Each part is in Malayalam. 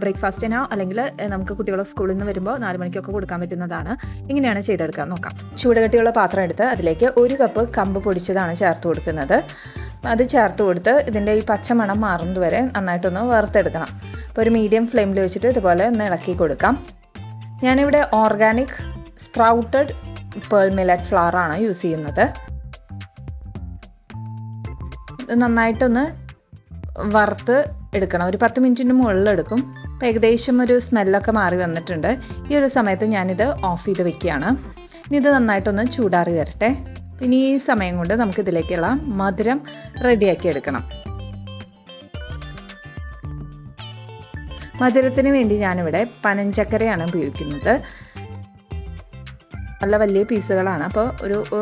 ബ്രേക്ക്ഫാസ്റ്റിനോ അല്ലെങ്കിൽ നമുക്ക് കുട്ടികളെ സ്കൂളിൽ നിന്ന് വരുമ്പോൾ 4 മണിക്കൊക്കെ കൊടുക്കാൻ പറ്റുന്നതാണ്. ഇങ്ങനെയാണ് ചെയ്തെടുക്കാൻ നോക്കാം. ചൂടുകട്ടിയുള്ള പാത്രം എടുത്ത് അതിലേക്ക് 1 കപ്പ് കമ്പ് പൊടിച്ചതാണ് ചേർത്ത് കൊടുക്കുന്നത്. അത് ചേർത്ത് കൊടുത്ത് ഇതിൻ്റെ ഈ പച്ചമണം മാറുന്നത് വരെ നന്നായിട്ടൊന്ന് വറുത്തെടുക്കണം. അപ്പോൾ ഒരു മീഡിയം ഫ്ലെയിമിൽ വെച്ചിട്ട് ഇതുപോലെ ഒന്ന് ഇളക്കി കൊടുക്കാം. ഞാനിവിടെ organic sprouted pearl millet flower ആണ് യൂസ് ചെയ്യുന്നത്. ഇത് നന്നായിട്ടൊന്ന് വറുത്ത് എടുക്കണം. ഒരു 10 മിനിറ്റിന് മുകളിലെടുക്കും. അപ്പോൾ ഏകദേശം ഒരു സ്മെല്ലൊക്കെ മാറി വന്നിട്ടുണ്ട്. ഈ ഒരു സമയത്ത് ഞാനിത് ഓഫ് ചെയ്ത് വെക്കുകയാണ്. ഇനി ഇത് നന്നായിട്ടൊന്ന് ചൂടാറി വരട്ടെ. ഇനി ഈ സമയം കൊണ്ട് നമുക്കിതിലേക്കുള്ള മധുരം റെഡിയാക്കി എടുക്കണം. മധുരത്തിന് വേണ്ടി ഞാനിവിടെ പനഞ്ചക്കരയാണ് ഉപയോഗിക്കുന്നത്. നല്ല വലിയ പീസുകളാണ്. അപ്പോൾ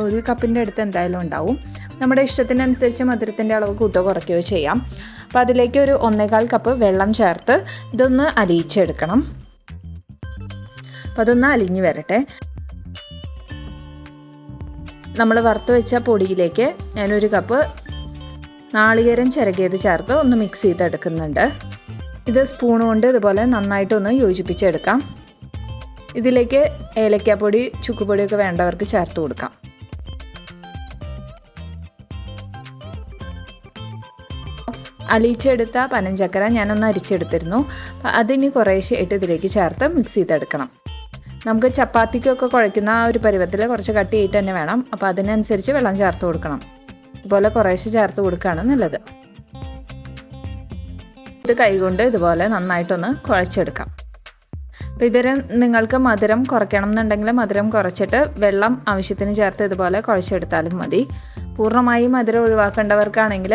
ഒരു കപ്പിൻ്റെ അടുത്ത് എന്തായാലും ഉണ്ടാവും. നമ്മുടെ ഇഷ്ടത്തിനനുസരിച്ച് മധുരത്തിൻ്റെ അളവ് കൂട്ടുകയോ കുറയ്ക്കുകയോ ചെയ്യാം. അപ്പോൾ അതിലേക്ക് ഒരു 1.25 കപ്പ് വെള്ളം ചേർത്ത് ഇതൊന്ന് അലിയിച്ചെടുക്കണം. അപ്പോൾ അതൊന്ന് അലിഞ്ഞ് വരട്ടെ. നമ്മൾ വറുത്ത് വെച്ച പൊടിയിലേക്ക് ഞാനൊരു കപ്പ് നാളികേരം ചിരകിയത് ചേർത്ത് ഒന്ന് മിക്സ് ചെയ്തെടുക്കുന്നുണ്ട്. ഇത് സ്പൂൺ കൊണ്ട് ഇതുപോലെ നന്നായിട്ടൊന്ന് യോജിപ്പിച്ചെടുക്കാം. ഇതിലേക്ക് ഏലക്കാപ്പൊടി ചുക്കുപൊടിയൊക്കെ വേണ്ടവർക്ക് ചേർത്ത് കൊടുക്കാം. അലിയിച്ചെടുത്ത പനഞ്ചക്കര ഞാനൊന്ന് അരിച്ചെടുത്തിരുന്നു. അതിനി കുറേശ്ശെ ഇട്ട് ഇതിലേക്ക് ചേർത്ത് മിക്സ് ചെയ്തെടുക്കണം. നമുക്ക് ചപ്പാത്തിക്കൊക്കെ കുഴയ്ക്കുന്ന ആ ഒരു പരുവത്തിൽ കുറച്ച് കട്ടിയായിട്ട് തന്നെ വേണം. അപ്പോൾ അതിനനുസരിച്ച് വെള്ളം ചേർത്ത് കൊടുക്കണം. ഇതുപോലെ കുറേശ്ശെ ചേർത്ത് കൊടുക്കുകയാണ് നല്ലത്. ഇത് കൈകൊണ്ട് ഇതുപോലെ നന്നായിട്ടൊന്ന് കുഴച്ചെടുക്കാം. അപ്പോൾ ഇതിന് നിങ്ങൾക്ക് മധുരം കുറയ്ക്കണം എന്നുണ്ടെങ്കിൽ മധുരം കുറച്ചിട്ട് വെള്ളം ആവശ്യത്തിന് ചേർത്ത് ഇതുപോലെ കുഴച്ചെടുത്താലും മതി. പൂർണ്ണമായും മധുരം ഒഴിവാക്കേണ്ടവർക്കാണെങ്കിൽ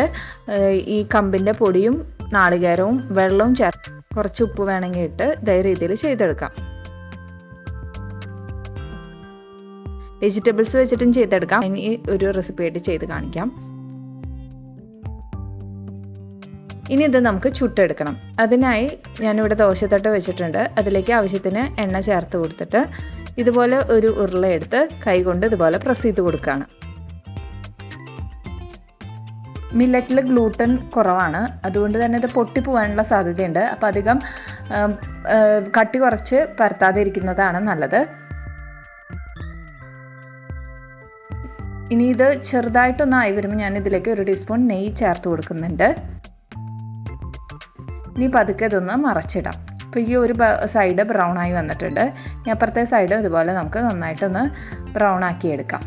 ഈ കമ്പിൻ്റെ പൊടിയും നാളികേരവും വെള്ളവും ചേർത്ത് കുറച്ച് ഉപ്പ് വേണമെങ്കിൽ ഇട്ട് ഇതേ രീതിയിൽ ചെയ്തെടുക്കാം. വെജിറ്റബിൾസ് വെച്ചിട്ടും ചെയ്തെടുക്കാം. ഇനി ഒരു റെസിപ്പി ആയിട്ട് ചെയ്ത് കാണിക്കാം. ഇനി ഇത് നമുക്ക് ചുട്ടെടുക്കണം. അതിനായി ഞാനിവിടെ ദോശത്തട്ട് വെച്ചിട്ടുണ്ട്. അതിലേക്ക് ആവശ്യത്തിന് എണ്ണ ചേർത്ത് കൊടുത്തിട്ട് ഇതുപോലെ ഒരു ഉരുളയെടുത്ത് കൈകൊണ്ട് ഇതുപോലെ പ്രസ് ചെയ്ത് കൊടുക്കുകയാണ്. മില്ലറ്റിൽ ഗ്ലൂട്ടൻ കുറവാണ്. അതുകൊണ്ട് തന്നെ ഇത് പൊട്ടിപ്പോവാനുള്ള സാധ്യതയുണ്ട്. അപ്പോൾ അധികം കട്ടി കുറച്ച് പരത്താതെ ഇരിക്കുന്നതാണ് നല്ലത്. ഇനി ഇത് ചെറുതായിട്ടൊന്ന് ആയി വരുമ്പോൾ ഞാൻ ഇതിലേക്ക് 1 ടീസ്പൂൺ നെയ്യ് ചേർത്ത് കൊടുക്കുന്നുണ്ട്. ഇനി പതുക്കെ ഇതൊന്ന് മറച്ചിടാം. അപ്പോൾ ഈ ഒരു സൈഡ് ബ്രൗൺ ആയി വന്നിട്ടുണ്ട്. ഇനി അപ്പുറത്തെ സൈഡ് ഇതുപോലെ നമുക്ക് നന്നായിട്ടൊന്ന് ബ്രൗൺ ആക്കി എടുക്കാം.